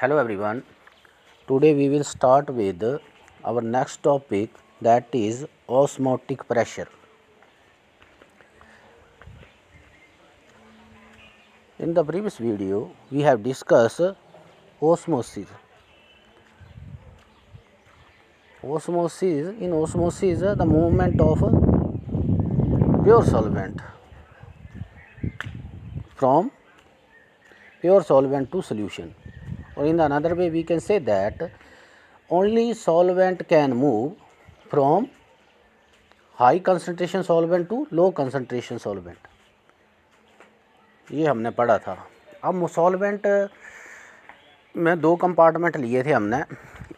Hello everyone. Today we will start with our next topic, that is osmotic pressure. In the previous video we have discussed osmosis. In osmosis the movement of pure solvent from pure solvent to solution, or in another way we can say that only solvent can move from high concentration solvent to low concentration solvent. ये हमने पढ़ा था. अब solvent में दो compartment लिए थे हमने.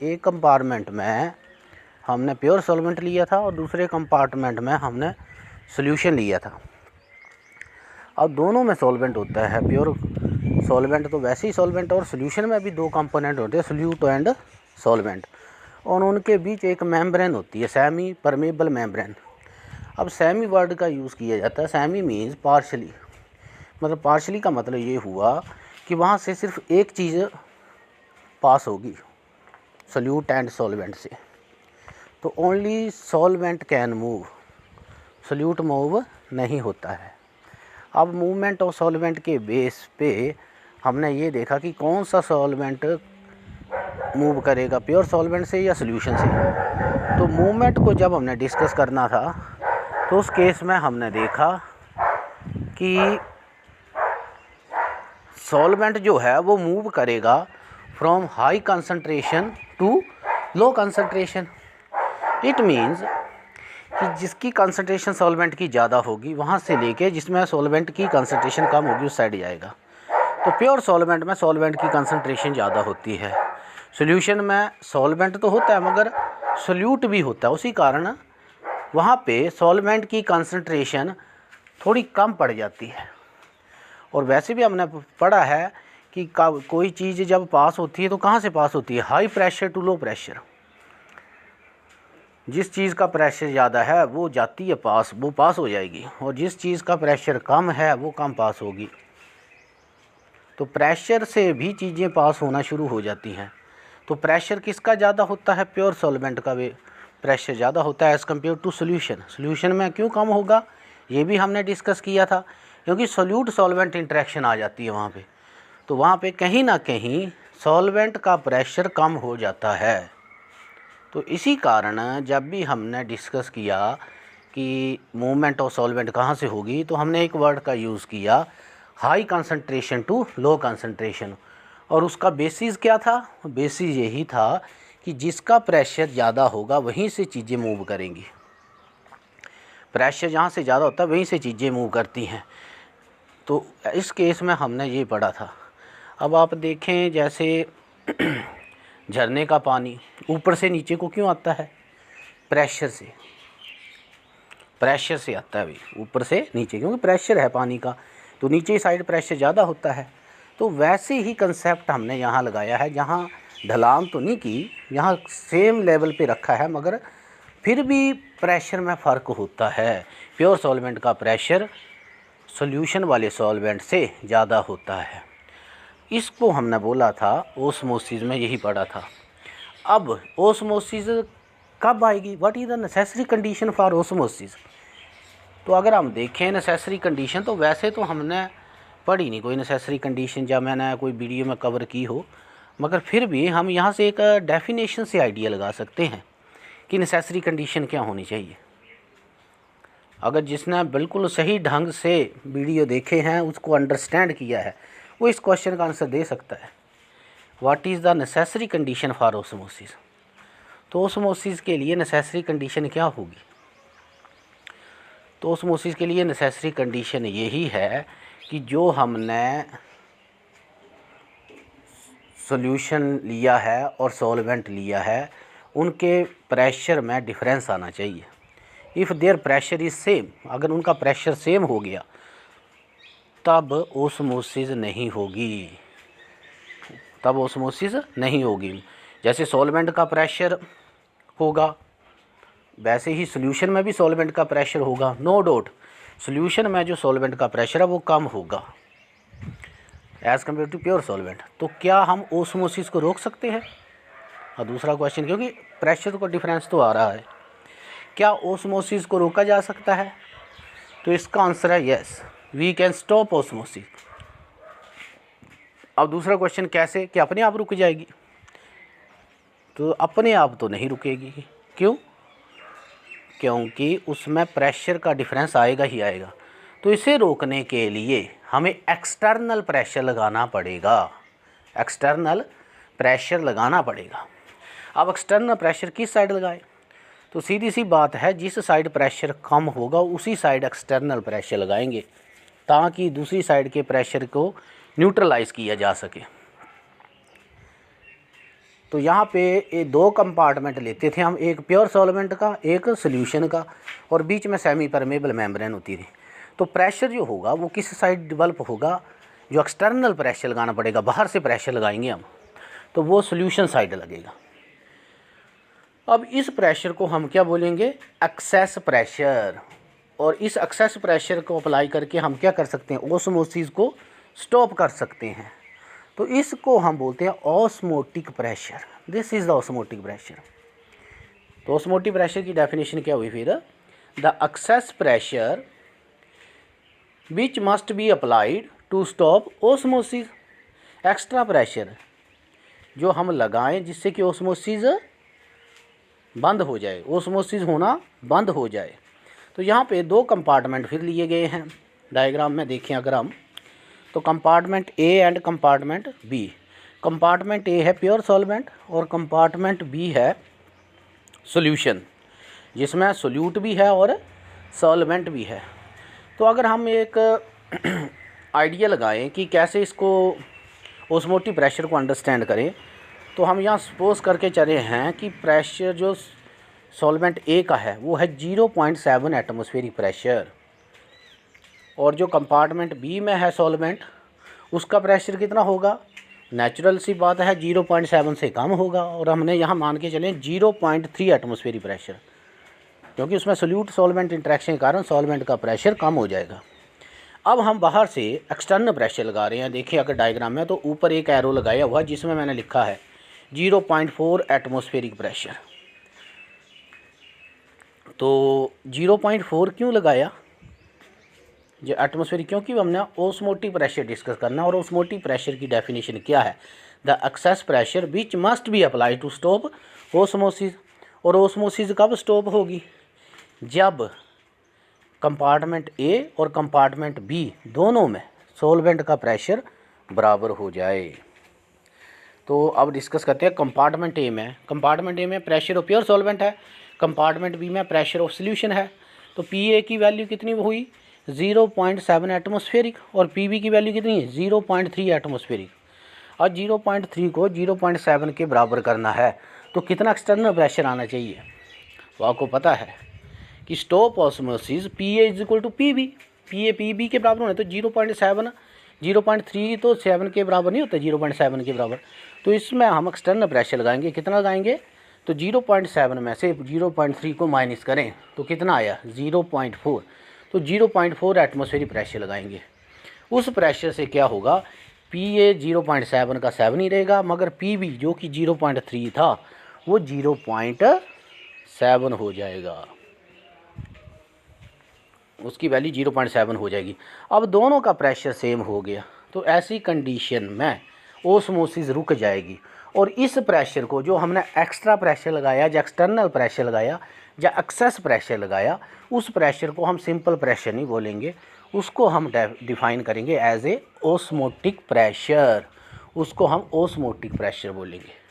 एक कंपार्टमेंट में हमने प्योर सॉल्वेंट लिया था और दूसरे कंपार्टमेंट में हमने सॉल्यूशन लिया था. अब दोनों में सॉल्वेंट होता है. प्योर सॉल्वेंट तो वैसे ही सॉल्वेंट, और सॉल्यूशन में भी दो कंपोनेंट होते हैं, सोल्यूट एंड सॉल्वेंट, और उनके बीच एक मेम्ब्रेन होती है, सेमी परमेबल मेम्ब्रेन. अब सेमी वर्ड का यूज़ किया जाता है. सेमी मीन्स पार्शली, मतलब पार्शली का मतलब ये हुआ कि वहाँ से सिर्फ एक चीज़ पास होगी, सोल्यूट एंड सॉल्वेंट से. तो only solvent can move, solute move नहीं होता है. अब मूवमेंट ऑफ सॉल्वेंट के बेस पे हमने ये देखा कि कौन सा सॉल्वेंट मूव करेगा, प्योर सॉल्वेंट से या सोल्यूशन से. तो मूवमेंट को जब हमने डिस्कस करना था तो उस केस में हमने देखा कि सॉल्वेंट जो है वो मूव करेगा from high concentration to low concentration. It means कि जिसकी कंसंट्रेशन सॉल्वेंट की ज़्यादा होगी वहाँ से लेके जिसमें सॉल्वेंट की कंसंट्रेशन कम होगी उस साइड जाएगा. तो प्योर सॉल्वेंट में सॉल्वेंट की कंसंट्रेशन ज़्यादा होती है. सॉल्यूशन में सॉल्वेंट तो होता है मगर सोल्यूट भी होता है, उसी कारण वहाँ पे सॉल्वेंट की कंसंट्रेशन थोड़ी कम पड़ जाती है. और वैसे भी हमने पढ़ा है कि कोई चीज़ जब पास होती है तो कहाँ से पास होती है, high pressure to low pressure. जिस चीज़ का प्रेशर ज़्यादा है वो जाती है पास, वो पास हो जाएगी, और जिस चीज़ का प्रेशर कम है वो कम पास होगी. तो प्रेशर से भी चीज़ें पास होना शुरू हो जाती हैं. तो प्रेशर किसका ज़्यादा होता है, प्योर सॉल्वेंट का भी प्रेशर ज़्यादा होता है as compare to solution. Solution में क्यों कम होगा ये भी हमने डिस्कस किया था, क्योंकि सोल्यूट सॉल्वेंट इंटरेक्शन आ जाती है वहाँ पे. तो वहाँ पे कहीं ना कहीं सॉल्वेंट का प्रेशर कम हो जाता है. तो इसी कारण जब भी हमने डिस्कस किया कि मूवमेंट ऑफ सॉल्वेंट कहाँ से होगी तो हमने एक वर्ड का यूज़ किया, high concentration to low concentration. और उसका बेसिस क्या था, बेसिस यही था कि जिसका प्रेशर ज़्यादा होगा वहीं से चीज़ें मूव करेंगी. प्रेशर जहाँ से ज़्यादा होता है वहीं से चीज़ें मूव करती हैं. तो इस केस में हमने ये पढ़ा था. अब आप देखें जैसे झरने का पानी ऊपर से नीचे को क्यों आता है, प्रेशर से. प्रेशर से आता है भाई ऊपर से नीचे, क्योंकि प्रेशर है पानी का, तो नीचे साइड प्रेशर ज़्यादा होता है. तो वैसे ही कंसेप्ट हमने यहाँ लगाया है, जहाँ ढलान तो नहीं की, यहाँ सेम लेवल पे रखा है, मगर फिर भी प्रेशर में फ़र्क होता है. प्योर सॉल्वेंट का प्रेशर सॉल्यूशन वाले सॉल्वेंट से ज़्यादा होता है. इसको हमने बोला था ओस्मोसिस में, यही पढ़ा था. अब ओस्मोसिस कब आएगी, what is the necessary condition for osmosis. तो अगर हम देखें नेसेसरी कंडीशन, तो वैसे तो हमने पढ़ी नहीं कोई नेसेसरी कंडीशन, जब मैंने कोई वीडियो में कवर की हो, मगर फिर भी हम यहाँ से एक डेफिनेशन से आइडिया लगा सकते हैं कि नेसेसरी कंडीशन क्या होनी चाहिए. अगर जिसने बिल्कुल सही ढंग से वीडियो देखे हैं, उसको अंडरस्टैंड किया है, वो इस क्वेश्चन का आंसर दे सकता है, what is the necessary condition for osmosis. तो ओस्मोसिस के लिए नेसेसरी कंडीशन क्या होगी. तो ओस्मोसिस के लिए नेसेसरी कंडीशन यही है कि जो हमने सॉल्यूशन लिया है और सॉल्वेंट लिया है उनके प्रेशर में डिफरेंस आना चाहिए. If their pressure is same, अगर उनका प्रेशर सेम हो गया तब ओस्मोसिस नहीं होगी, तब ओस्मोसिस नहीं होगी. जैसे सॉल्वेंट का प्रेशर होगा वैसे ही सॉल्यूशन में भी सॉल्वेंट का प्रेशर होगा. नो डाउट सॉल्यूशन में जो सॉल्वेंट का प्रेशर है वो कम होगा. As compare to pure solvent. तो क्या हम ओस्मोसिस को रोक सकते हैं? और दूसरा क्वेश्चन, क्योंकि प्रेशर का डिफरेंस तो आ रहा है, क्या ओस्मोसिस को रोका जा सकता है? तो इसका आंसर है yes, we can stop osmosis. अब दूसरा क्वेश्चन, कैसे? कि अपने आप रुक जाएगी? तो अपने आप तो नहीं रुकेगी। क्यों? क्योंकि उसमें प्रेशर का डिफरेंस आएगा ही आएगा। तो इसे रोकने के लिए हमें एक्सटर्नल प्रेशर लगाना पड़ेगा, एक्सटर्नल प्रेशर लगाना पड़ेगा। अब एक्सटर्नल प्रेशर किस साइड लगाएं? तो सीधी सी बात है, जिस साइड प्रेशर कम होगा उसी साइड एक्सटर्नल प्रेशर लगाएंगे, ताकि दूसरी साइड के प्रेशर को न्यूट्रलाइज किया जा सके। तो यहाँ पे ये दो कंपार्टमेंट लेते थे हम, एक प्योर सॉल्वेंट का, एक सोल्यूशन का, और बीच में सेमी परमेबल मेम्ब्रेन होती थी। तो प्रेशर जो होगा वो किस साइड डेवलप होगा? जो एक्सटर्नल प्रेशर लगाना पड़ेगा, बाहर से प्रेशर लगाएंगे हम, तो वो सोल्यूशन साइड लगेगा। अब इस प्रेशर को हम क्या बोलेंगे? Excess pressure. और इस एक्सेस प्रेशर को अप्लाई करके हम क्या कर सकते हैं? ओस्मोसिस को स्टॉप कर सकते हैं। तो इसको हम बोलते हैं osmotic pressure. This is the osmotic pressure. तो ऑस्मोटिक प्रेशर की डेफिनेशन क्या हुई फिर? The excess pressure which must be applied to stop osmosis. Extra pressure जो हम लगाएं जिससे कि ओस्मोसिस बंद हो जाए, ओस्मोसिस होना बंद हो जाए। तो यहाँ पे दो कंपार्टमेंट फिर लिए गए हैं। डायग्राम में देखें अगर हम, तो compartment A and compartment B. Compartment A है प्योर सॉल्वेंट और कंपार्टमेंट बी है सॉल्यूशन, जिसमें सोल्यूट भी है और सॉल्वेंट भी है। तो अगर हम एक आइडिया लगाएं कि कैसे इसको ओस्मोटिक प्रेशर को अंडरस्टैंड करें, तो हम यहाँ सपोज करके चले हैं कि प्रेशर जो सॉल्वेंट ए का है वो है 0.7 एटमॉस्फेरिक प्रेशर, और जो कंपार्टमेंट बी में है सॉल्वेंट उसका प्रेशर कितना होगा? नेचुरल सी बात है 0.7 से कम होगा, और हमने यहाँ मान के चलें 0.3 एटमॉस्फेरिक प्रेशर, क्योंकि उसमें सोल्यूट सॉल्वेंट इंटरेक्शन के कारण सॉल्वेंट का प्रेशर कम हो जाएगा। अब हम बाहर से एक्सटर्नल प्रेशर लगा रहे हैं। देखिए अगर डायग्राम में, तो ऊपर एक एरो लगाया हुआ जिसमें मैंने लिखा है 0.4 एटमॉस्फेरिक प्रेशर। तो 0.4 क्यों लगाया जो एटमॉस्फेरिक? क्योंकि हमने ओस्मोटिक प्रेशर डिस्कस करना, और ओस्मोटिक प्रेशर की डेफिनेशन क्या है? The excess pressure which must be apply to stop osmosis. और ओस्मोसिस कब स्टॉप होगी? जब कंपार्टमेंट ए और कंपार्टमेंट बी दोनों में सॉल्वेंट का प्रेशर बराबर हो जाए। तो अब डिस्कस करते हैं कंपार्टमेंट ए में। कंपार्टमेंट ए में प्रेशर ऑफ प्योर सॉल्वेंट है, कंपार्टमेंट बी में प्रेशर ऑफ सोल्यूशन है। तो पी ए की वैल्यू कितनी हुई? 0.7 एटमॉस्फेरिक, और पी बी की वैल्यू कितनी है? 0.3 एटमॉस्फेरिक। और 0.3 को 0.7 के बराबर करना है तो कितना एक्सटर्नल प्रेशर आना चाहिए? तो आपको पता है कि stop osmosis P A is equal to P B. P A P B के बराबर होना, तो 0.7 0.3 तो 7 के बराबर नहीं होता, 0.7 के बराबर। तो इसमें हम एक्सटर्नल प्रेशर लगाएंगे। कितना लगाएंगे? तो 0.7 में से 0.3 को माइनस करें तो कितना आया? 0.4। तो 0.4 एटमॉस्फेरिक प्रेशर लगाएंगे। उस प्रेशर से क्या होगा? पी ए 0.7 का 7 ही रहेगा, मगर पी बी जो कि 0.3 था वो 0.7 हो जाएगा, उसकी वैल्यू 0.7 हो जाएगी। अब दोनों का प्रेशर सेम हो गया, तो ऐसी कंडीशन में ओस्मोसिस रुक जाएगी। और इस प्रेशर को जो हमने एक्स्ट्रा प्रेशर लगाया, जो एक्सटर्नल प्रेशर लगाया, या एक्सेस प्रेशर लगाया, उस प्रेशर को हम सिंपल प्रेशर नहीं बोलेंगे, उसको हम डिफाइन करेंगे एज ए ओस्मोटिक प्रेशर। उसको हम ओस्मोटिक प्रेशर बोलेंगे।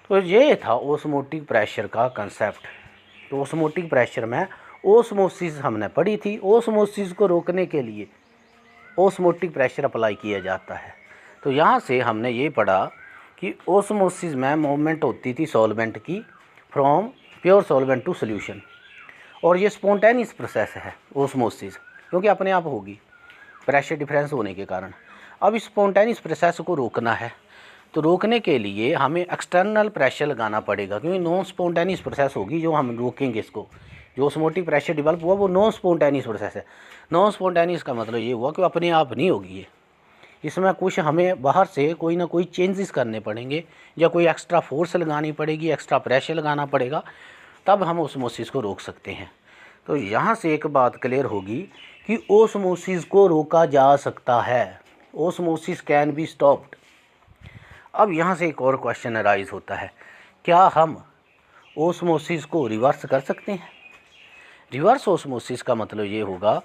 तो ये था ओस्मोटिक प्रेशर का कंसेप्ट। तो ओस्मोटिक प्रेशर में ओस्मोसिस हमने पढ़ी थी। ओस्मोसिस को रोकने के लिए ओस्मोटिक प्रेशर अप्लाई किया जाता है। तो यहाँ से हमने ये पढ़ा कि ओस्मोसिस में मूवमेंट होती थी सॉल्वेंट की from pure solvent to solution, और ये स्पॉन्टेनियस प्रोसेस है ओस्मोसिस, क्योंकि अपने आप होगी प्रेशर डिफरेंस होने के कारण। अब इस स्पॉन्टेनियस प्रोसेस को रोकना है, तो रोकने के लिए हमें एक्सटर्नल प्रेशर लगाना पड़ेगा, क्योंकि नॉन स्पॉन्टेनियस प्रोसेस होगी जो हम रोकेंगे इसको। जो ओस्मोटिक प्रेशर डेवलप हुआ वो नॉन स्पॉन्टेनियस प्रोसेस है। नॉन स्पॉन्टेनियस का मतलब ये हुआ कि अपने आप नहीं होगी ये, इसमें कुछ हमें बाहर से कोई ना कोई चेंजेस करने पड़ेंगे, या कोई एक्स्ट्रा फोर्स लगानी पड़ेगी, एक्स्ट्रा प्रेशर लगाना पड़ेगा, तब हम ओस्मोसिस को रोक सकते हैं। तो यहाँ से एक बात क्लियर होगी कि ओस्मोसिस को रोका जा सकता है, ओस्मोसिस कैन बी स्टॉप्ड। अब यहाँ से एक और क्वेश्चन अराइज होता है, क्या हम ओस्मोसिस को रिवर्स कर सकते हैं? रिवर्स ओस्मोसिस का मतलब ये होगा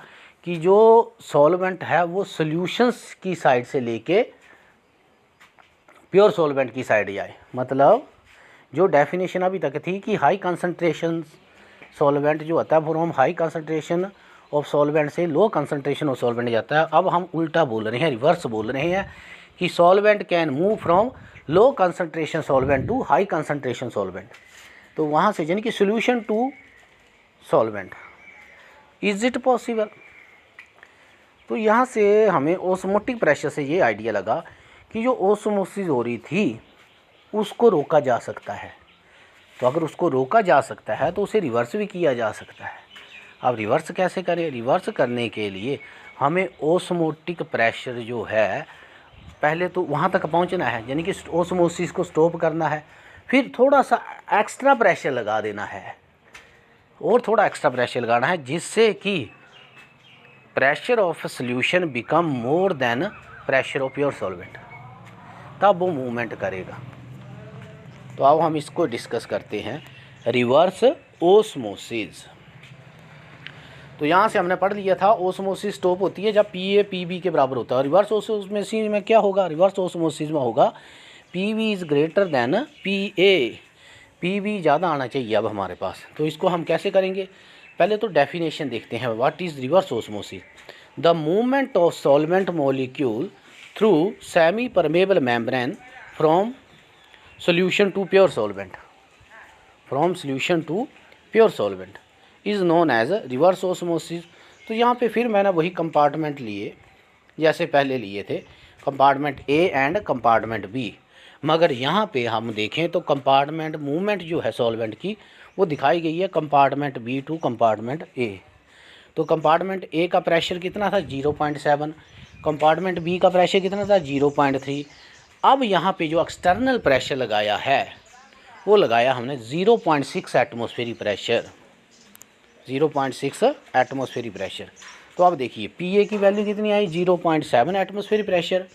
कि जो सॉल्वेंट है वो सॉल्यूशंस की साइड से लेके प्योर सॉल्वेंट की साइड जाए। मतलब जो डेफिनेशन अभी तक थी कि हाई कंसंट्रेशन सॉल्वेंट जो होता है from high concentration of solvent से लो कंसंट्रेशन ऑफ सॉल्वेंट जाता है, अब हम उल्टा बोल रहे हैं, रिवर्स बोल रहे हैं कि solvent can move from low concentration solvent to high concentration solvent. तो वहाँ से यानी कि solution to solvent, is it possible? तो यहाँ से हमें ओस्मोटिक प्रेशर से ये आइडिया लगा कि जो ओस्मोसिस हो रही थी उसको रोका जा सकता है। तो अगर उसको रोका जा सकता है तो उसे रिवर्स भी किया जा सकता है। अब रिवर्स कैसे करें? रिवर्स करने के लिए हमें ओस्मोटिक प्रेशर जो है पहले तो वहाँ तक पहुँचना है, यानी कि ओस्मोसिस को स्टॉप करना है, फिर थोड़ा सा एक्स्ट्रा प्रेशर लगा देना है, और थोड़ा एक्स्ट्रा प्रेशर लगाना है, जिससे कि pressure of solution become more than pressure of pure solvent, तब वो मूवमेंट करेगा। तो अब हम इसको डिस्कस करते हैं, रिवर्स ओस्मोसिस। तो यहाँ से हमने पढ़ लिया था ओस्मोसिस स्टॉप होती है जब PA PB के बराबर होता है। रिवर्स ओस्मोसिस में क्या होगा? रिवर्स ओस्मोसिस में होगा PV is greater than PA, PB ज़्यादा आना चाहिए अब हमारे पास। तो इसको हम कैसे करेंगे? पहले तो डेफिनेशन देखते हैं, what is reverse osmosis? The movement of solvent molecule through semi permeable membrane from solution to pure solvent, from solution to pure solvent is known as reverse osmosis। तो यहाँ पे फिर मैंने वही कंपार्टमेंट लिए जैसे पहले लिए थे, compartment A and compartment B, मगर यहाँ पे हम देखें तो कंपार्टमेंट मूवमेंट जो है सॉल्वेंट की वो दिखाई गई है compartment B to compartment A। तो कंपार्टमेंट A का प्रेशर कितना था? 0.7। कंपार्टमेंट B का प्रेशर कितना था? 0.3। अब यहाँ पे जो एक्सटर्नल प्रेशर लगाया है वो लगाया हमने 0.6 एटमॉस्फेरिक प्रेशर, 0.6 एटमॉस्फेरिक प्रेशर। तो अब देखिए PA की वैल्यू कितनी आई? 0.7 एटमॉस्फेरिक प्रेशर।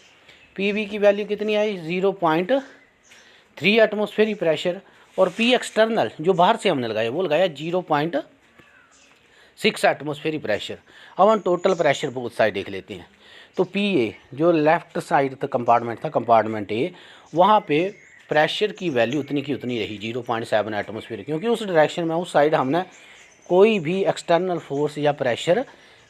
PB की वैल्यू कितनी आई? 0.3 एटमॉस्फेरिक प्रेशर। और P एक्सटर्नल जो बाहर से हमने लगाया वो लगाया 0.6 एटमॉस्फेरिक प्रेशर। अब हम टोटल प्रेशर बोथ साइड देख लेते हैं। तो PA जो लेफ़्ट साइड तक कंपार्टमेंट था, कंपार्टमेंट A, वहाँ पे प्रेशर की वैल्यू उतनी की उतनी रही 0.7 एटमॉस्फेयर, क्योंकि उस डायरेक्शन में उस साइड हमने कोई भी एक्सटर्नल फोर्स या प्रेशर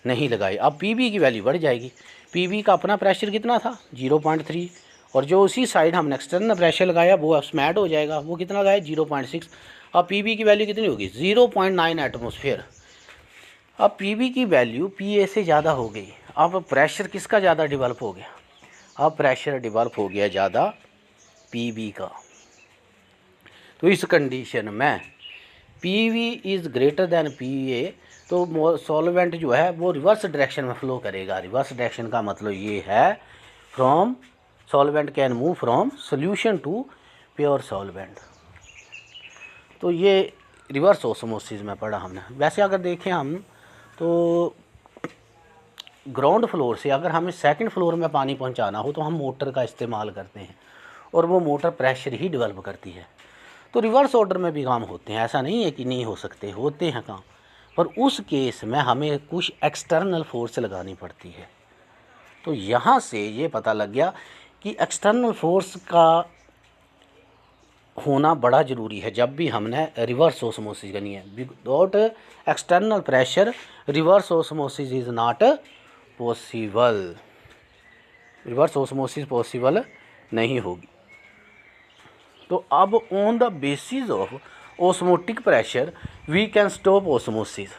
नहीं लगाई। अब PB की वैल्यू बढ़ जाएगी। PB का अपना प्रेशर कितना था? 0.3, और जो उसी साइड हमने एक्सटर्नल प्रेशर लगाया वो स्मैड हो जाएगा, वो कितना लगाया? 0.6। अब PB की वैल्यू कितनी होगी? 0.9 एटमॉस्फेयर। अब PB की वैल्यू PA से ज़्यादा हो गई। अब प्रेशर किसका ज़्यादा डेवलप हो गया? अब प्रेशर डेवलप हो गया ज़्यादा PB का। तो इस कंडीशन में PV is greater than PA, तो सॉल्वेंट जो है वो रिवर्स डायरेक्शन में फ़्लो करेगा। रिवर्स डायरेक्शन का मतलब ये है from solvent can move from solution to pure solvent. तो ये रिवर्स ओस्मोसिस में पढ़ा हमने। वैसे अगर देखें हम तो ग्राउंड फ्लोर से अगर हमें सेकंड फ्लोर में पानी पहुंचाना हो तो हम मोटर का इस्तेमाल करते हैं, और वो मोटर प्रेशर ही डेवलप करती है। तो रिवर्स ऑर्डर में भी काम होते हैं, ऐसा नहीं है कि नहीं हो सकते, होते हैं काम, पर उस केस में हमें कुछ एक्सटर्नल फोर्स लगानी पड़ती है। तो यहाँ से ये पता लग गया कि एक्सटर्नल फोर्स का होना बड़ा ज़रूरी है जब भी हमने रिवर्स ओस्मोसिस करनी है। Without external pressure reverse osmosis is not possible, reverse osmosis possible नहीं होगी। तो अब on the basis of osmotic pressure we can stop osmosis.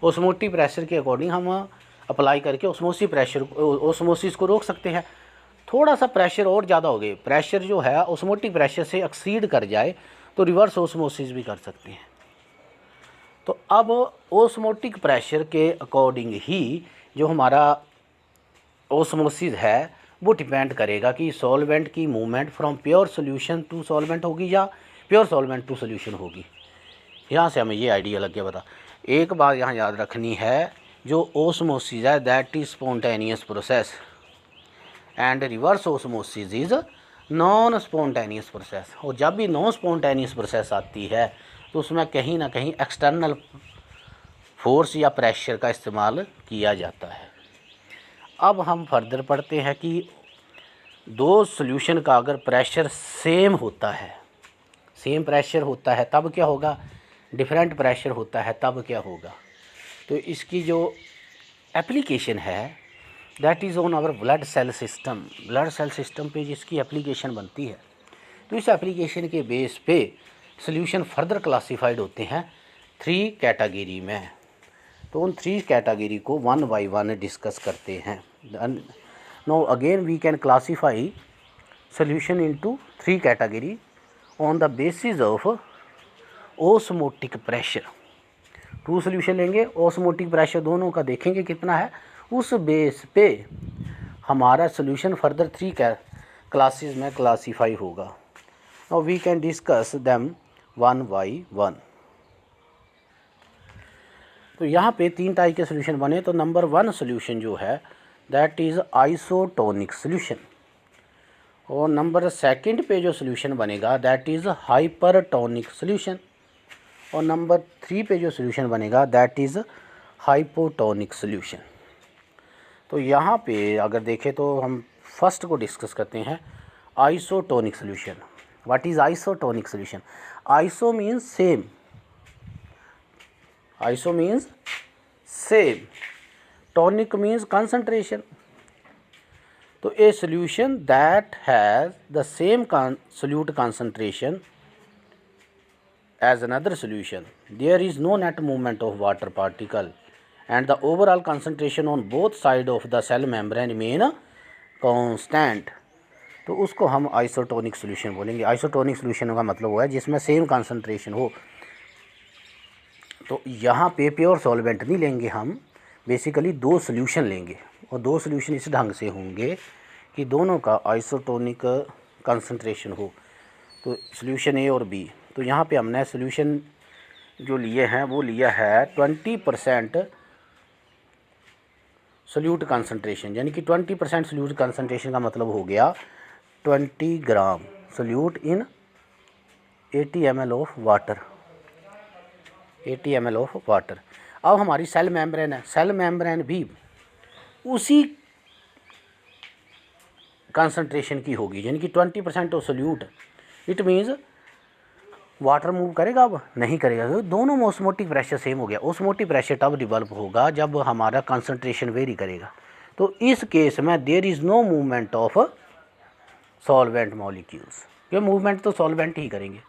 Osmotic pressure के अकॉर्डिंग हम अप्लाई करके ओस्मोसिस को रोक सकते हैं। थोड़ा सा प्रेशर और ज़्यादा हो गए, प्रेशर जो है ओस्मोटिक प्रेशर से एक्सीड कर जाए तो रिवर्स ओस्मोसिस भी कर सकते हैं। तो अब ओस्मोटिक प्रेशर के अकॉर्डिंग ही जो हमारा ओस्मोसिस है वो डिपेंड करेगा कि सॉल्वेंट की movement from pure solution to solvent होगी या प्योर सॉल्वेंट टू सोल्यूशन होगी। यहाँ से हमें ये आइडिया लग गया। बता, एक बात यहाँ याद रखनी है, जो ओस्मोसिस है that is spontaneous process and reverse osmosis is non spontaneous process. और जब भी नॉन स्पॉन्टेनियस प्रोसेस आती है तो उसमें कहीं ना कहीं एक्सटर्नल फोर्स या प्रेशर का इस्तेमाल किया जाता है। अब हम फर्दर पढ़ते हैं कि दो सॉल्यूशन का अगर प्रेशर सेम होता है, सेम प्रेशर होता है तब क्या होगा, डिफरेंट प्रेशर होता है तब क्या होगा। तो इसकी जो एप्लीकेशन है that is on our blood cell system. Blood cell system पे जिसकी एप्लीकेशन बनती है, तो इस एप्लीकेशन के बेस पे सॉल्यूशन फर्दर क्लासिफाइड होते हैं 3 कैटेगरी में। तो उन 3 कैटेगरी को 1 बाय 1 डिस्कस करते हैं। Now again we can classify solution into 3 category on the basis of osmotic pressure. 2 solution लेंगे, ओस्मोटिक प्रेशर दोनों का देखेंगे कितना है, उस बेस पे हमारा सॉल्यूशन फर्दर 3 क्लासेस में क्लासीफाई होगा। Now we can discuss them 1 by 1। तो यहाँ पे 3 टाइप के सॉल्यूशन बने। तो नंबर 1 सॉल्यूशन जो है दैट इज़ आइसोटोनिक सॉल्यूशन, और नंबर 2 पे जो सॉल्यूशन बनेगा दैट इज़ हाइपरटोनिक सॉल्यूशन, और नंबर 3 पे जो सॉल्यूशन बनेगा दैट इज़ हाइपोटोनिक सॉल्यूशन। तो यहाँ पे अगर देखें तो हम फर्स्ट को डिस्कस करते हैं, isotonic solution. What is isotonic solution? Iso means same, iso means same, tonic means concentration. तो a solution that has the same solute concentration as another solution, there is no net movement of water particle and the overall concentration on both side of the cell membrane remain constant। तो उसको हम isotonic solution बोलेंगे। Isotonic solution का मतलब हुआ है जिसमें same concentration हो। तो यहाँ पे प्योर सॉल्वेंट नहीं लेंगे हम, बेसिकली 2 सॉल्यूशन लेंगे, और 2 सॉल्यूशन इस ढंग से होंगे कि दोनों का आइसोटोनिक कंसंट्रेशन हो। तो सॉल्यूशन ए और बी। तो यहाँ पे हमने सॉल्यूशन जो लिए हैं वो लिया है 20% सोल्यूट कंसंट्रेशन, यानी कि 20% सोल्यूट कंसंट्रेशन का मतलब हो गया 20 gram solute in 80 ml of water, 80 ml of water. अब हमारी सेल मेम्ब्रेन है, सेल मेम्ब्रेन भी उसी कंसंट्रेशन की होगी, यानी कि 20% of solute. It means water move करेगा? अब नहीं करेगा। तो दोनों में ऑस्मोटिक प्रेशर सेम हो गया। ऑस्मोटिक प्रेशर तब डेवलप होगा जब हमारा कंसंट्रेशन वेरी करेगा। तो इस केस में there is no movement of solvent molecules, ये मूवमेंट तो सॉल्वेंट ही करेंगे,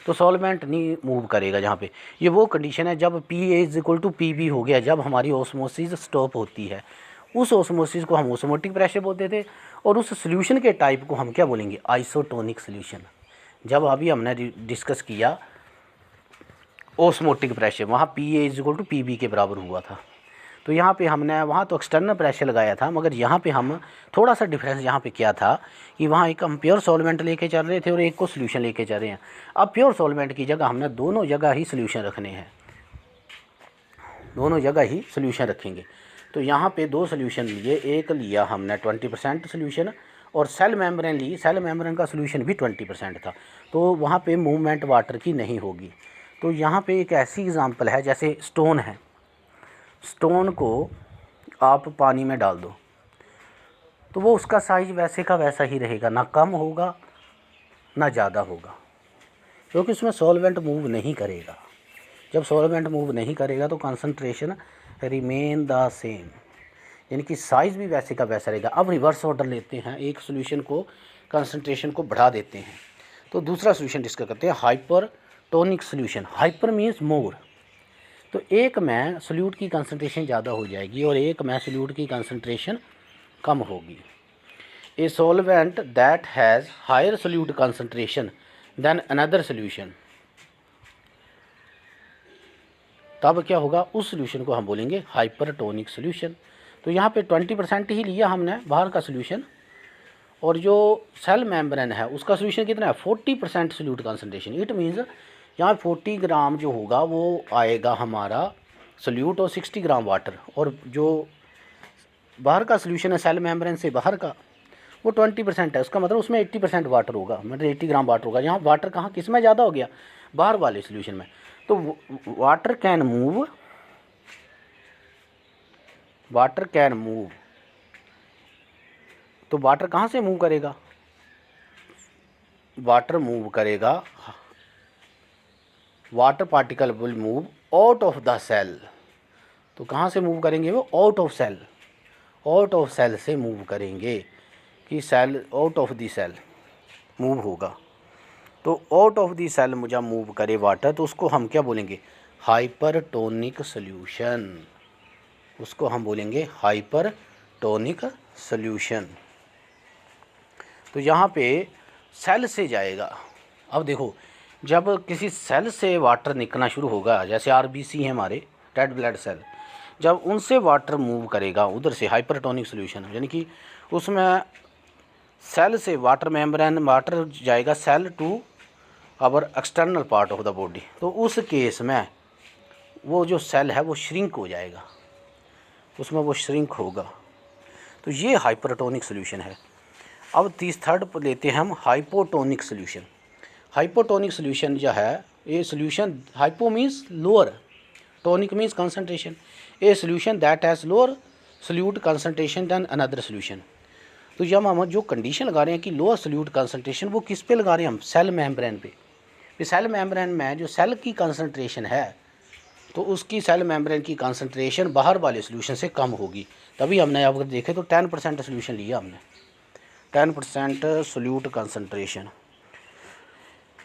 तो सॉल्वेंट नहीं मूव करेगा। जहाँ पे ये वो कंडीशन है जब P A is equal to P B हो गया, जब हमारी ऑस्मोसिस स्टॉप होती है। उस ऑस्मोसिस को हम ऑस्मोटिक प्रेशर बोलते थे, और उस सोल्यूशन के टाइप को हम क्या बोलेंगे? Isotonic solution. जब अभी हमने डिस्कस किया ऑस्मोटिक प्रेशर, वहाँ P A is equal to P B के बराबर हुआ था। तो यहाँ पे हमने वहाँ तो एक्सटर्नल प्रेशर लगाया था, मगर यहाँ पे हम थोड़ा सा डिफरेंस यहाँ पे क्या था कि वहाँ एक हम प्योर सॉल्वेंट लेके चल रहे थे और एक को सोल्यूशन लेके चल रहे हैं। अब प्योर सॉल्वेंट की जगह हमने दोनों जगह ही सोल्यूशन रखने हैं, दोनों जगह ही सोल्यूशन रखेंगे। तो यहाँ पे 2 सोल्यूशन लिए, एक लिया हमने 20% सोल्यूशन, और सेल मेम्ब्रेन ली, सेल मेम्ब्रेन का सोल्यूशन भी 20% था। तो वहाँ पे मूवमेंट वाटर की नहीं होगी। तो यहाँ पे एक ऐसी एग्जांपल है जैसे स्टोन है, स्टोन को आप पानी में डाल दो तो वो उसका साइज वैसे का वैसा ही रहेगा, ना कम होगा ना ज़्यादा होगा, क्योंकि उसमें सॉल्वेंट मूव नहीं करेगा। जब सॉल्वेंट मूव नहीं करेगा तो कंसंट्रेशन रिमेन द सेम, यानी कि साइज़ भी वैसे का वैसा रहेगा। अब रिवर्स ऑर्डर लेते हैं, एक सोल्यूशन को कंसंट्रेशन को बढ़ा देते हैं। तो दूसरा सोल्यूशन डिस्कस करते हैं, hypertonic solution. Hyper means more. तो एक में सोल्यूट की कंसंट्रेशन ज़्यादा हो जाएगी और एक में सोल्यूट की कंसंट्रेशन कम होगी। A solvent that has higher solute concentration than another solution, तब क्या होगा? उस सोल्यूशन को हम बोलेंगे हाइपरटोनिक सोल्यूशन। तो यहाँ पे 20% ही लिया हमने बाहर का सोल्यूशन, और जो सेल मेम्ब्रेन है उसका सोल्यूशन कितना है 40% सोल्यूट कंसनट्रेशन। इट मीन्स यहाँ 40 ग्राम जो होगा वो आएगा हमारा सोल्यूट और 60 ग्राम वाटर, और जो बाहर का सोल्यूशन है सेल मेम्ब्रेन से बाहर का वो 20% है। उसका मतलब उसमें 80% वाटर होगा, मतलब 80 ग्राम वाटर होगा। यहाँ वाटर कहाँ किस में ज़्यादा हो गया, बाहर वाले सोल्यूशन में। तो water can move, water can move, तो वाटर कहाँ से मूव करेगा, वाटर मूव करेगा, water particle will move out of the cell. तो कहाँ से मूव करेंगे वो, out of cell, out of cell से मूव करेंगे, कि cell out of the cell move होगा। तो आउट ऑफ दी सेल मुझे मूव करे वाटर, तो उसको हम क्या बोलेंगे, हाइपरटोनिक सॉल्यूशन। उसको हम बोलेंगे हाइपरटोनिक सॉल्यूशन। तो यहाँ पे सेल से जाएगा। अब देखो जब किसी सेल से वाटर निकलना शुरू होगा, जैसे आरबीसी है हमारे रेड ब्लड सेल, जब उनसे वाटर मूव करेगा उधर से हाइपरटोनिक सॉल्यूशन, यानी कि उसमें सेल से वाटर मेम्ब्रेन वाटर जाएगा cell to our external part of the body. तो उस केस में वो जो सेल है वो श्रिंक हो जाएगा, उसमें वो श्रिंक होगा। तो ये हाइपरटोनिक सॉल्यूशन है। अब थर्ड पर लेते हैं हम हाइपोटोनिक सॉल्यूशन। हाइपोटोनिक सॉल्यूशन जो है, ये solution, hypo means lower, tonic means concentration, a solution that has lower solute concentration than another solution. तो जब हम जो कंडीशन लगा रहे हैं कि लोअर सोल्यूट कंसंट्रेशन, वो किस पे लगा रहे हैं हम, सेल मेम्ब्रेन पे। सेल मेम्ब्रेन में जो सेल की कंसंट्रेशन है, तो उसकी सेल मेम्ब्रेन की कंसंट्रेशन बाहर वाले सोल्यूशन से कम होगी। तभी हमने अगर देखें तो 10% सोल्यूशन लिया हमने, 10% solute concentration.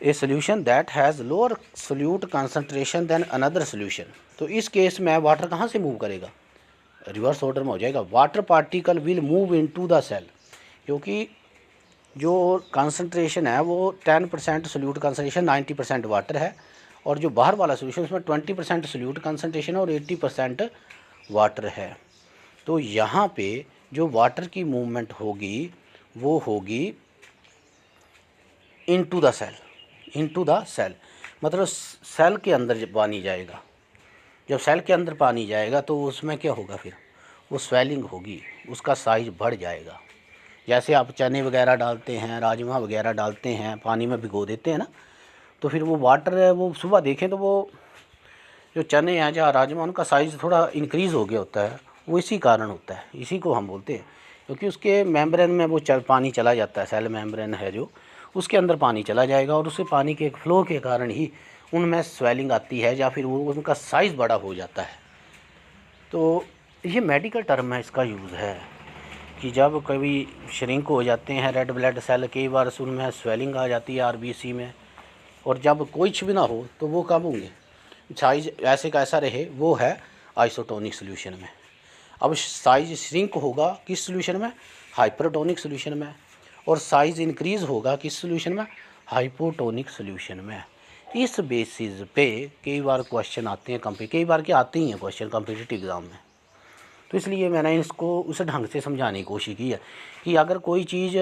A solution that has lower solute concentration than another solution. तो इस केस में वाटर कहाँ से मूव करेगा, रिवर्स ऑर्डर में हो जाएगा। Water particle will move into the cell, क्योंकि जो कंसंट्रेशन है वो 10% सोल्यूट कंसंट्रेशन, 90% वाटर है, और जो बाहर वाला सोल्यूशन उसमें 20% सोल्यूट कंसंट्रेशन और 80% वाटर है। तो यहाँ पे जो वाटर की मूवमेंट होगी वो होगी into the cell, into the cell, मतलब सेल के अंदर जब पानी जाएगा, जब सेल के अंदर पानी जाएगा तो उसमें क्या होगा, फिर वो स्वेलिंग होगी, उसका साइज़ बढ़ जाएगा। जैसे आप चने वगैरह डालते हैं, राजमा वगैरह डालते हैं, पानी में भिगो देते हैं ना, तो फिर वो वाटर है, वो सुबह देखें तो वो जो चने हैं या राजमा, उनका साइज़ थोड़ा इंक्रीज़ हो गया होता है। वो इसी कारण होता है, इसी को हम बोलते हैं, क्योंकि उसके मेम्ब्रेन में वो पानी चला जाता है, सेल मेम्ब्रेन है जो, उसके अंदर पानी चला जाएगा, और उससे पानी के फ्लो के कारण ही उनमें स्वेलिंग आती है, या फिर वो उनका साइज़ बड़ा हो जाता है। तो ये मेडिकल टर्म है, इसका यूज़ है कि जब कभी श्रिंक हो जाते हैं रेड ब्लड सेल, कई बार उनमें स्वेलिंग आ जाती है आरबीसी में, और जब कुछ भी ना हो तो वो कब होंगे, साइज़ ऐसे का ऐसा रहे, वो है आइसोटोनिक सॉल्यूशन में। अब साइज़ श्रिंक होगा किस सॉल्यूशन में, हाइपरटोनिक सॉल्यूशन में, और साइज़ इंक्रीज़ होगा किस सॉल्यूशन में, हाइपोटोनिक सॉल्यूशन में। इस बेसिस पे कई बार क्वेश्चन आते हैं, कई बार के आते ही हैं क्वेश्चन कॉम्पिटिटिव एग्ज़ाम में। तो इसलिए मैंने इसको उस ढंग से समझाने की कोशिश की है कि अगर कोई चीज़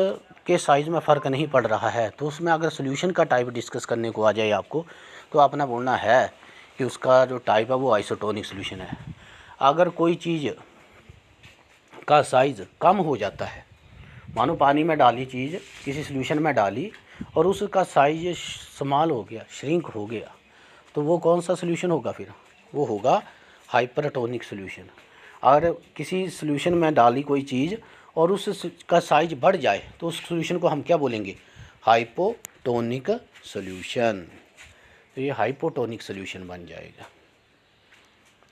के साइज़ में फ़र्क नहीं पड़ रहा है, तो उसमें अगर सॉल्यूशन का टाइप डिस्कस करने को आ जाए आपको, तो आपने बोलना है कि उसका जो टाइप है वो आइसोटोनिक सॉल्यूशन है। अगर कोई चीज़ का साइज़ कम हो जाता है, मानो पानी में डाली चीज़ किसी सॉल्यूशन में डाली और उसका साइज़ स्मॉल हो गया, श्रिंक हो गया, तो वो कौन सा सॉल्यूशन होगा, फिर वो होगा हाइपरटोनिक सॉल्यूशन। अगर किसी सॉल्यूशन में डाली कोई चीज़ और उसका साइज बढ़ जाए, तो उस सॉल्यूशन को हम क्या बोलेंगे, हाइपोटोनिक सॉल्यूशन। तो ये हाइपोटोनिक सॉल्यूशन बन जाएगा।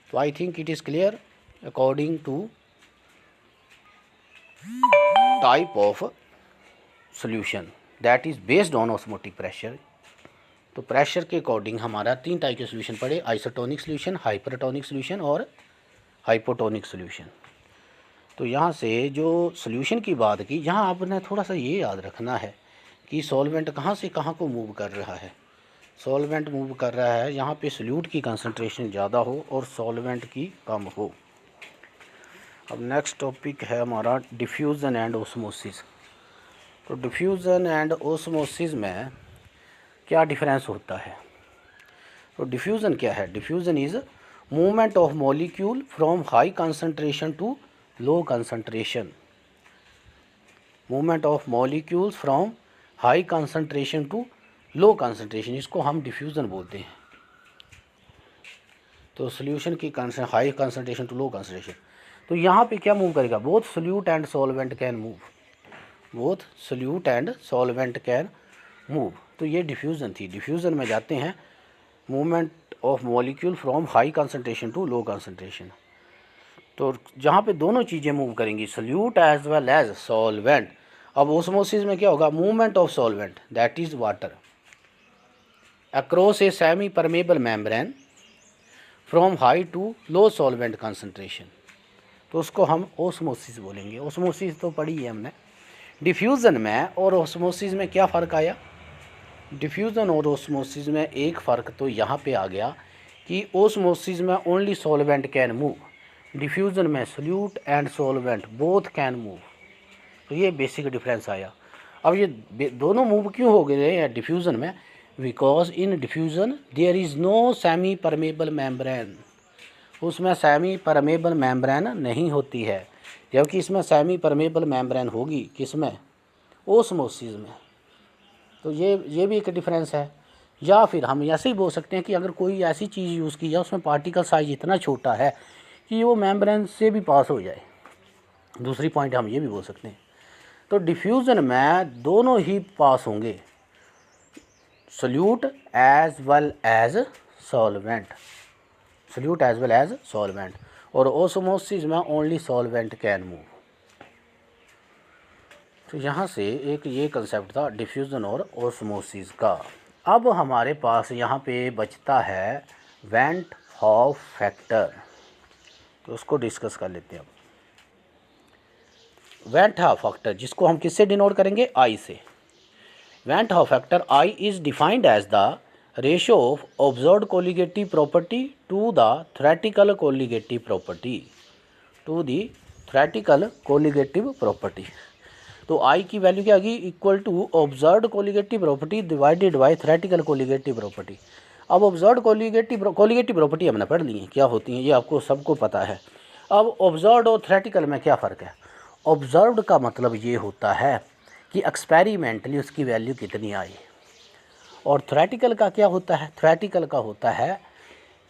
तो I think it is clear according to type of solution that is based on osmotic pressure. तो प्रेशर के अकॉर्डिंग हमारा 3 टाइप के सॉल्यूशन पड़े, आइसोटोनिक सॉल्यूशन, हाइपरटोनिक सॉल्यूशन और हाइपोटोनिक सॉल्यूशन। तो यहाँ से जो सॉल्यूशन की बात की, यहाँ आपने थोड़ा सा ये याद रखना है कि सॉल्वेंट कहाँ से कहाँ को मूव कर रहा है। सॉल्वेंट मूव कर रहा है यहाँ पे सोल्यूट की कंसंट्रेशन ज़्यादा हो और सॉल्वेंट की कम हो। अब नेक्स्ट टॉपिक है हमारा डिफ्यूज़न एंड ओस्मोसिस। तो डिफ्यूज़न एंड ओस्मोसिस में क्या डिफरेंस होता है? तो डिफ्यूज़न क्या है? Diffusion is movement of molecule from high concentration to low concentration. Movement of molecules from high concentration to low concentration, इसको हम डिफ्यूज़न बोलते हैं। तो सोल्यूशन की high concentration to low concentration, तो यहाँ पे क्या मूव करेगा? Both solute and solvent can move, both solute and solvent can move. तो ये डिफ्यूज़न थी। डिफ्यूज़न में जाते हैं movement of molecule from high concentration to low concentration, तो जहाँ पे दोनों चीज़ें मूव करेंगी, solute as well as solvent. अब ओस्मोसिस में क्या होगा? Movement of solvent that is water across a semi permeable membrane from high to low solvent concentration, तो उसको हम ओस्मोसिस बोलेंगे। ओस्मोसिस तो पढ़ी है हमने। डिफ्यूज़न में और ओस्मोसिस में क्या फ़र्क आया? डिफ्यूज़न और ओस्मोसिस में एक फ़र्क तो यहाँ पे आ गया कि ओस्मोसिस में only solvent can move, diffusion में solute and solvent both can move. तो ये बेसिक डिफरेंस आया। अब ये दोनों मूव क्यों हो गए हैं डिफ्यूज़न में? Because in diffusion there is no semi permeable membrane, उसमें सेमी परमेबल मेम्ब्रेन नहीं होती है, जबकि इसमें सेमी परमेबल मेम्ब्रेन होगी। किसमें? ओस्मोसिस में। तो ये भी एक डिफरेंस है। या फिर हम ऐसे ही बोल सकते हैं कि अगर कोई ऐसी चीज़ यूज़ की जाए उसमें पार्टिकल साइज इतना छोटा है कि वो मेम्ब्रेन से भी पास हो जाए। दूसरी पॉइंट हम ये भी बोल सकते हैं। तो डिफ्यूज़न में दोनों ही पास होंगे, solute as well as solvent, solute as well as solvent. और ओस्मोसिस में ओनली सॉल्वेंट कैन मूव। तो यहाँ से एक ये कंसेप्ट था डिफ्यूज़न और ओस्मोसिस का। अब हमारे पास यहाँ पे बचता है वेंट हॉफ फैक्टर, तो उसको डिस्कस कर लेते हैं। वेंट हॉफ फैक्टर जिसको हम किससे डिनोट करेंगे? आई से। Van't Hoff factor I is defined as the ratio of observed colligative property to the theoretical colligative property, to the theoretical colligative property. तो आई की वैल्यू क्या आ गई? Equal to observed colligative property divided by theoretical colligative property. अब observed colligative property हमने पढ़ ली है क्या होती हैं, ये आपको सबको पता है। अब ऑब्जर्व्ड और थ्योरेटिकल में क्या फ़र्क है? ऑब्जर्व्ड का मतलब ये होता है कि एक्सपेरिमेंटली उसकी वैल्यू कितनी आई, और थ्योरेटिकल का क्या होता है? थ्योरेटिकल का होता है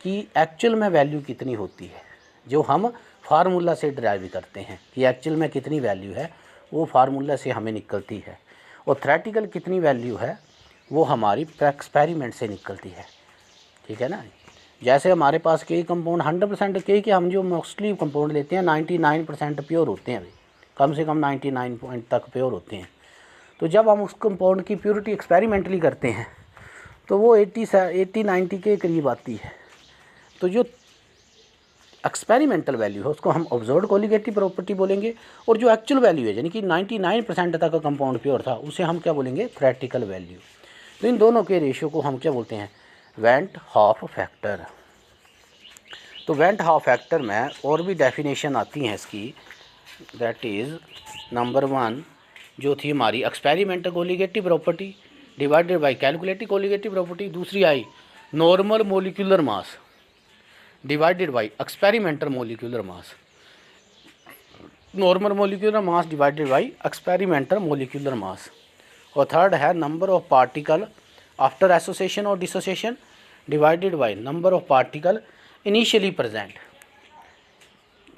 कि एक्चुअल में वैल्यू कितनी होती है, जो हम फार्मूला से ड्राइव करते हैं कि एक्चुअल में कितनी वैल्यू है, वो फार्मूला से हमें निकलती है। और थ्योरेटिकल कितनी वैल्यू है वो हमारी एक्सपेरिमेंट से निकलती है। ठीक है ना? जैसे हमारे पास कई कंपाउंड 100% के हम जो मोस्टली कंपाउंड लेते हैं 99% प्योर होते हैं, कम से कम 99 पॉइंट तक प्योर होते हैं। तो जब हम उस कंपाउंड की प्योरिटी एक्सपेरिमेंटली करते हैं तो वो 80-90 के करीब आती है। तो जो एक्सपेरिमेंटल वैल्यू है उसको हम ऑब्जर्व्ड कोलिगेटिव प्रॉपर्टी बोलेंगे, और जो एक्चुअल वैल्यू है यानी कि 99% तक का कंपाउंड प्योर था उसे हम क्या बोलेंगे? Theoretical value. तो इन दोनों के रेशियो को हम क्या बोलते हैं? Went Hoff factor. तो वेंट हॉफ फैक्टर में और भी डेफिनेशन आती हैं इसकी, दैट इज़ नंबर 1 जो थी हमारी experimental colligative property divided by calculative colligative property. दूसरी i normal molecular mass divided by experimental molecular mass, normal molecular mass divided by experimental molecular mass. और थर्ड है number of particle after association और dissociation divided by number of particle initially present.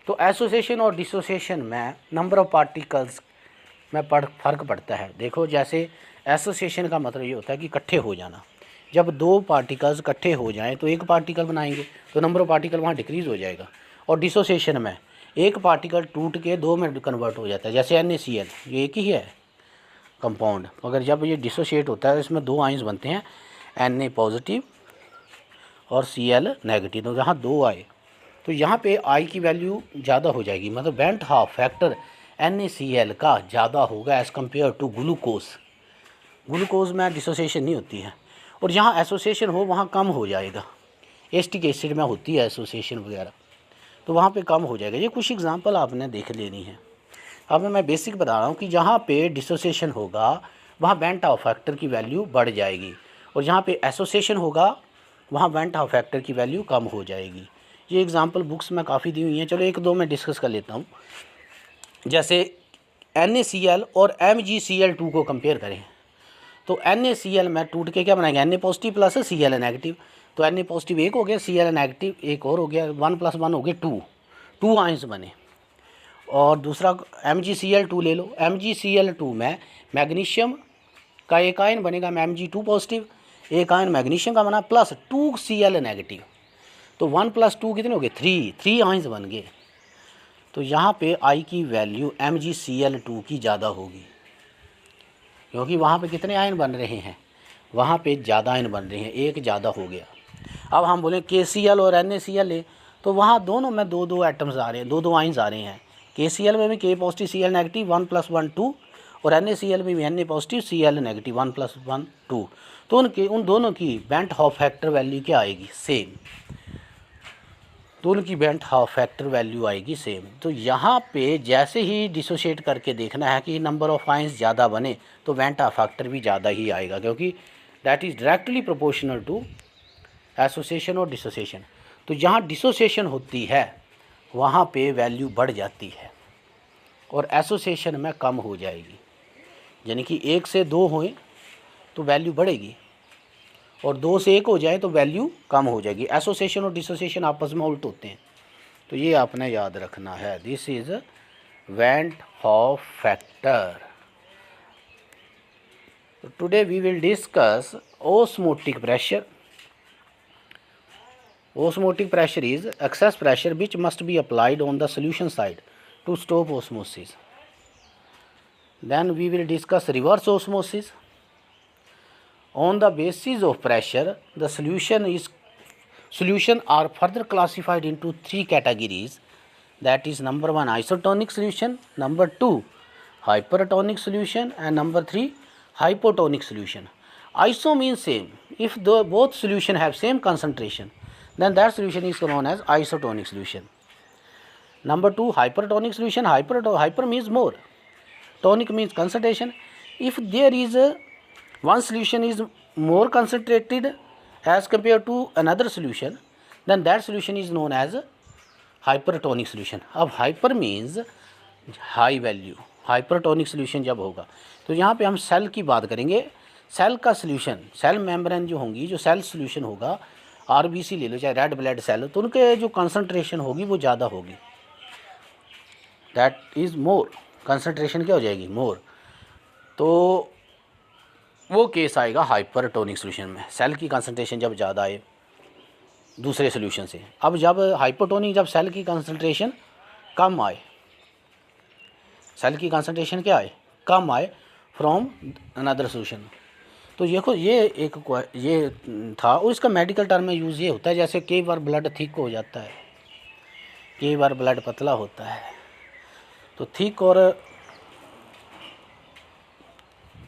तो association और dissociation में number of particles में फ़र्क पड़ता है। देखो जैसे एसोसिएशन का मतलब ये होता है कि इकट्ठे हो जाना। जब दो पार्टिकल्स इकट्ठे हो जाएं तो एक पार्टिकल बनाएंगे तो नंबर ऑफ पार्टिकल वहाँ डिक्रीज़ हो जाएगा। और डिसोसिएशन में एक पार्टिकल टूट के दो में कन्वर्ट हो जाता है, जैसे NaCl ये एक ही है कंपाउंड, मगर जब ये डिसोशिएट होता है इसमें दो आयंस बनते हैं, Na पॉजिटिव और Cl नेगेटिव। तो यहाँ दो आए तो यहाँ पे I की वैल्यू ज़्यादा हो जाएगी, मतलब वेंट हाफ फैक्टर NaCl का ज़्यादा होगा as compare to glucose. Glucose में डिसोसिएशन नहीं होती है, और जहाँ एसोसिएशन हो वहाँ कम हो जाएगा। एसिटिक एसिड में होती है एसोसिएशन वगैरह, तो वहाँ पे कम हो जाएगा। ये कुछ एग्जांपल आपने देख लेनी है। अब मैं बेसिक बता रहा हूँ कि जहाँ पे डिसोसिएशन होगा वहाँ वेन टाउ फैक्टर की वैल्यू बढ़ जाएगी, और जहाँ पे एसोसिएशन होगा वहाँ वेन टाउ फैक्टर की वैल्यू कम हो जाएगी। ये एग्जांपल बुक्स में काफ़ी दी हुई हैं, चलो एक दो मैं डिस्कस कर लेता हूँ। जैसे NaCl और MgCl2 को कंपेयर करें तो NaCl में टूट के क्या बनाएंगे, Na positive plus Cl negative, तो Na पॉजिटिव एक हो गया, Cl नेगेटिव एक और हो गया, 1 + 1 हो गए 2, 2 आयंस बने। और दूसरा MgCl2 ले लो, MgCl2 में मैग्नीशियम का एक आयन बनेगा Mg2 पॉजिटिव, एक आयन मैग्नीशियम का बना प्लस 2Cl नेगेटिव, तो 1 + 2 कितने हो गए, 3 आयंस बन गए। तो यहाँ पे I की वैल्यू MgCl2 की ज़्यादा होगी, क्योंकि वहाँ पे कितने आयन बन रहे हैं, वहाँ पे ज़्यादा आयन बन रहे हैं, एक ज़्यादा हो गया। अब हम बोलें KCl और NaCl ले, तो वहाँ दोनों में 2-2 एटम्स आ रहे हैं, 2-2 आयन्स आ रहे हैं। KCl में भी K पॉजिटिव Cl नेगेटिव 1 + 1 2, और NaCl में भी Na पॉजिटिव Cl नेगेटिव 1 + 1 2, तो उन दोनों की बेंट हॉफ फैक्टर वैल्यू क्या आएगी, सेम, दोनों की बेंट हाफ फैक्टर वैल्यू आएगी सेम। तो यहाँ पे जैसे ही डिसोशिएट करके देखना है कि नंबर ऑफ आयंस ज़्यादा बने तो बेंट हाफ फैक्टर भी ज़्यादा ही आएगा, क्योंकि that is directly proportional to association और डिसोसिएशन। तो जहाँ डिसोसिएशन होती है वहाँ पे वैल्यू बढ़ जाती है और एसोसिएशन में कम हो जाएगी, यानी कि 1 से 2 होए तो वैल्यू बढ़ेगी और 2 से 1 हो जाए तो वैल्यू कम हो जाएगी। एसोसिएशन और डिसोसिएशन आपस में उल्ट होते हैं, तो ये आपने याद रखना है। This is van't Hoff factor. Today we will discuss osmotic pressure. Osmotic pressure is excess pressure which must be applied on the solution side to stop osmosis. Then we will discuss reverse osmosis. On the basis of pressure, the solution are further classified into 3 categories. That is, number 1 isotonic solution, number 2 hypertonic solution, and number 3 hypotonic solution. Iso means same. If both solution have same concentration, then that solution is known as isotonic solution. Number 2 hypertonic solution. Hyper means more, tonic means concentration. If there is one solution is more concentrated as compared to another solution, then that solution is known as hypertonic solution. अब hyper means high value, hypertonic solution जब होगा तो यहाँ पे हम cell की बात करेंगे। सेल का सोल्यूशन, सेल मेम्ब्रेन जो होंगी, जो सेल सोल्यूशन होगा, RBC ले लो चाहे रेड ब्लड सेल, तो उनके जो कंसंट्रेशन होगी वो ज़्यादा होगी, दैट इज़ मोर, कंसंट्रेशन क्या हो जाएगी, मोर, तो वो केस आएगा हाइपरटोनिक सोल्यूशन में, सेल की कंसंट्रेशन जब ज़्यादा आए दूसरे सोल्यूशन से। अब जब हाइपोटोनिक, जब सेल की कंसंट्रेशन कम आए, सेल की कंसंट्रेशन क्या आए, कम आए फ्रॉम अनदर सोल्यूशन। तो देखो ये था, और इसका मेडिकल टर्म में यूज़ ये होता है, जैसे कई बार ब्लड थिक हो जाता है, कई बार ब्लड पतला होता है, तो थिक और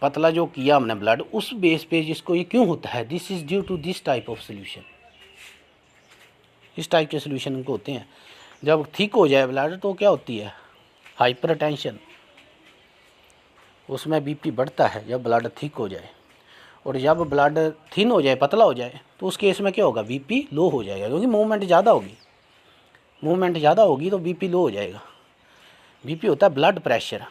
पतला जो किया हमने ब्लड, उस बेस पे जिसको ये क्यों होता है, this is due to this type of solution. इस टाइप के सोल्यूशन इनको होते हैं। जब थिक हो जाए ब्लड तो क्या होती है, हाइपरटेंशन, उसमें BP बढ़ता है जब ब्लड थिक हो जाए, और जब ब्लड थिन हो जाए, पतला हो जाए, तो उस केस में क्या होगा, BP लो हो जाएगा, क्योंकि मूवमेंट ज़्यादा होगी, मूवमेंट ज़्यादा होगी तो BP लो हो जाएगा। BP होता है ब्लड प्रेशर,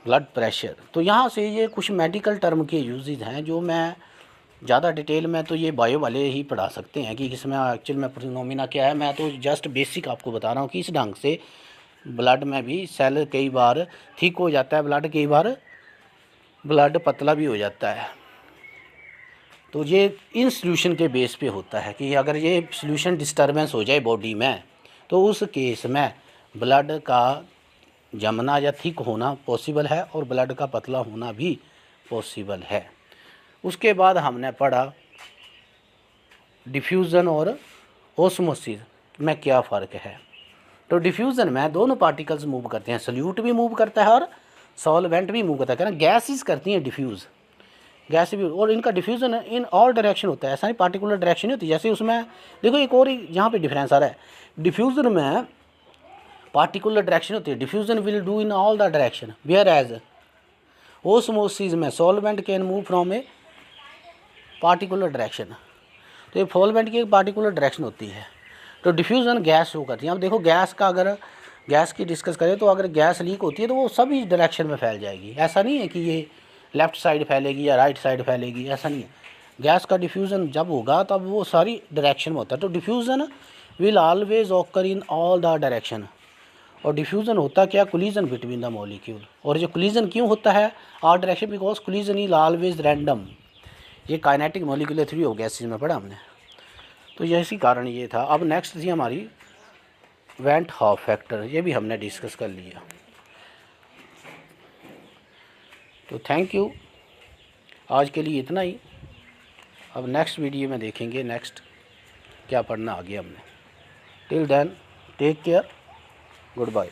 ब्लड प्रेशर। तो यहाँ से ये कुछ मेडिकल टर्म के यूजेज हैं जो मैं ज़्यादा डिटेल में तो ये बायो वाले ही पढ़ा सकते हैं कि इसमें एक्चुअल में फिनोमेना क्या है। मैं तो जस्ट बेसिक आपको बता रहा हूँ कि इस ढंग से ब्लड में भी सेल कई बार थिक हो जाता है ब्लड, कई बार ब्लड पतला भी हो जाता है। तो ये इन सोल्यूशन के बेस पे होता है कि अगर ये सोल्यूशन डिस्टर्बेंस हो जाए बॉडी में तो उस केस में ब्लड का जमना या थिक होना पॉसिबल है और ब्लड का पतला होना भी पॉसिबल है। उसके बाद हमने पढ़ा डिफ्यूज़न और ओस्मोसिस में क्या फ़र्क है। तो डिफ्यूज़न में दोनों पार्टिकल्स मूव करते हैं, सल्यूट भी मूव करता है और सॉल्वेंट भी मूव करता है, गैसेस करती हैं डिफ्यूज़, गैस भी, और इनका डिफ्यूज़न इन ऑल डायरेक्शन होता है, ऐसा नहीं पार्टिकुलर डायरेक्शन नहीं होती। जैसे उसमें देखो एक और यहाँ पे डिफरेंस आ रहा है, डिफ्यूज़न में पार्टिकुलर डायरेक्शन होती है, diffusion will do in all the direction, whereas osmosis में solvent can move from a particular direction. तो ये सॉल्वेंट की एक पार्टिकुलर डायरेक्शन होती है। तो डिफ्यूज़न गैस शो करती है। अब देखो गैस का, अगर गैस की डिस्कस करें तो अगर गैस लीक होती है तो वो सभी डायरेक्शन में फैल जाएगी। ऐसा नहीं है कि ये लेफ़्ट साइड फैलेगी या राइट साइड फैलेगी, ऐसा नहीं है। गैस का डिफ्यूज़न जब होगा तब वो सारी डायरेक्शन में होता है। तो diffusion will always occur in all the direction. और डिफ्यूज़न होता क्या, कोलिजन बिटवीन द मॉलिक्यूल। और जो कोलिजन क्यों होता है आर direction, because collision is always random. ये kinetic molecular theory of gases में पढ़ा हमने। तो ये इसी कारण ये था। अब नेक्स्ट थी हमारी वेंट हॉफ फैक्टर, ये भी हमने डिस्कस कर लिया। तो थैंक यू, आज के लिए इतना ही। अब नेक्स्ट वीडियो में देखेंगे नेक्स्ट क्या पढ़ना आगे हमने। Till then take care, good bye.